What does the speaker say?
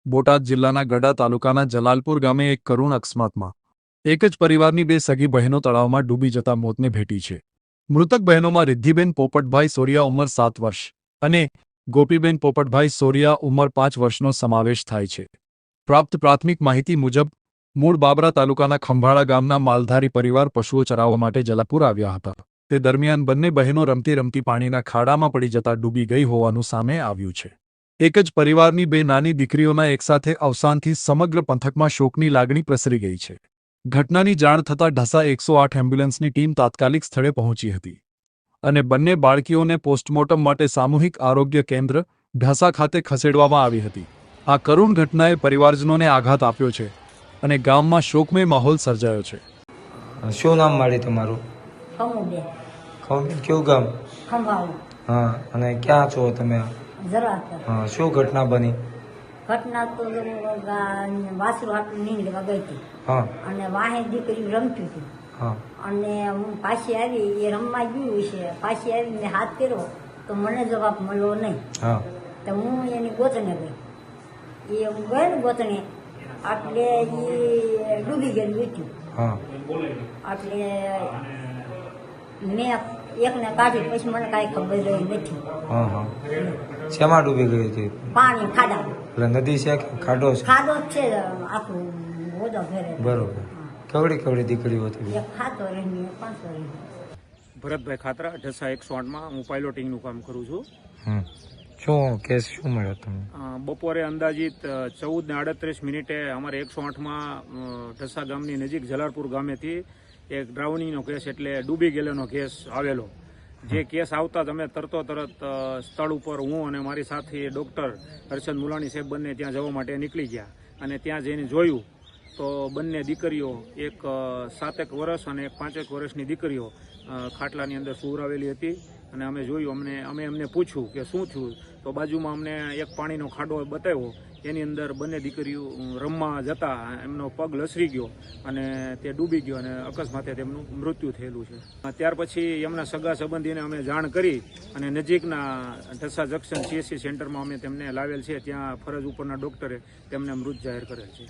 બોટાદ જિલ્લાના ગડા તાલુકાના જલાલપુર ગામે એક કરુણ અકસ્માતમાં એક જ પરિવારની બે સગી બહેનો તળાવમાં ડૂબી જતા મોતને ભેટી છે. મૃતક બહેનોમાં રિદ્ધિબેન પોપટભાઈ સોરિયા ઉંમર 7 વર્ષ અને ગોપીબેન પોપટભાઈ સોરિયા ઉંમર 5 વર્ષનો સમાવેશ થાય છે. પ્રાપ્ત પ્રાથમિક માહિતી મુજબ મૂળ બાબરા તાલુકાના ખંભાળા ગામના માલધારી પરિવાર પશુઓ ચરાવવા માટે જલાલપુર આવ્યા હતા. તે દરમિયાન બંને બહેનો રમતી રમતી પાણીના ખાડામાં પડી જતા ડૂબી ગઈ હોવાનું સામે આવ્યું છે. એક જ પરિવારની બે નાની દીકરીઓના એકસાથે અવસાનથી સમગ્ર પંથકમાં શોકની લાગણી પ્રસરી ગઈ છે. ઘટનાની જાણ થતાં ઢસા 108 એમ્બ્યુલન્સની ટીમ તાત્કાલિક સ્થળે પહોંચી હતી અને બંને બાળકીઓને પોસ્ટમોર્ટમ માટે સામૂહિક આરોગ્ય કેન્દ્ર ઢસા ખાતે ખસેડવામાં આવી હતી. આ કરુણ ઘટનાએ પરિવારજનોને આઘાત આપ્યો છે અને ગામમાં શોકમય માહોલ સર્જાયો છે. શું નામ મારી તમારું? ખમુબેન. ખમુબેન, કેવું ગામ? ખંભાળું. હા, અને ક્યાં છો તમે? જલાલપુર. હા, શું ઘટના બની? ઘટના તો વાસુ હાટું નીંદવા ગઈ હતી. હા. અને વાહે દીકરી રમતી હતી. હા. અને હું પાછી આવી, એ રમવા ગયું છે. પાછી આવી મેં હાથ કર્યો તો મને જવાબ મળ્યો નહીં. હા. તો હું એની ગોતણે ગઈ. એ હું ગઈ ને ગોતણે એટલે એ ડૂબી ગયેલું વેચ્યું. હા. એટલે મેં એકને કાઢી પછી મને કાંઈ ખબર રહી નથી. હા. હા. શેમાં ડૂબી ગઈ હતી? પાણી ખાડા. એટલે નદી છે કે ખાડો છે? ખાડો જ છે આખું હોદો ઘેરે. બરોબર. કેવડી દીકરીઓ હતી? એક ખાતો રહી 5 રહી. ભરતભાઈ ખાતરા, ઢસા 108માં હું પાયલોટિંગનું કામ કરું છું. શું કેસ શું મળ્યો તમને? બપોરે અંદાજિત 14:38 અમારે 108માં ઢસા ગામની નજીક જલાલપુર ગામેથી એક ડ્રાઉનિંગનો કેસ એટલે ડૂબી ગયેલાનો કેસ આવેલો. જે કેસ આવતા જ અમે તરત સ્થળ ઉપર હું અને મારી સાથી ડૉક્ટર હર્ષદ મુલાણી સાહેબ બંને ત્યાં જવા માટે નીકળી ગયા અને ત્યાં જઈને જોયું તો બંને દીકરીઓ એક 7 વર્ષ અને એક 5 વર્ષની દીકરીઓ ખાટલાની અંદર સુવરાવેલી હતી. અને અમે જોયું, અમે એમને પૂછ્યું કે શું થયું, તો બાજુમાં અમને એક પાણીનો ખાડો બતાવ્યો. એની અંદર બંને દીકરીઓ રમવા જતા એમનો પગ લસરી ગયો અને તે ડૂબી ગયો અને અકસ્માતે તેમનું મૃત્યુ થયેલું છે. ત્યાર પછી એમના સગા સંબંધીને અમે જાણ કરી અને નજીકના ઢસા જંકશન CSC સેન્ટરમાં અમે તેમને લાવેલ છે. ત્યાં ફરજ ઉપરના ડૉક્ટરે તેમને મૃત જાહેર કરેલ છે.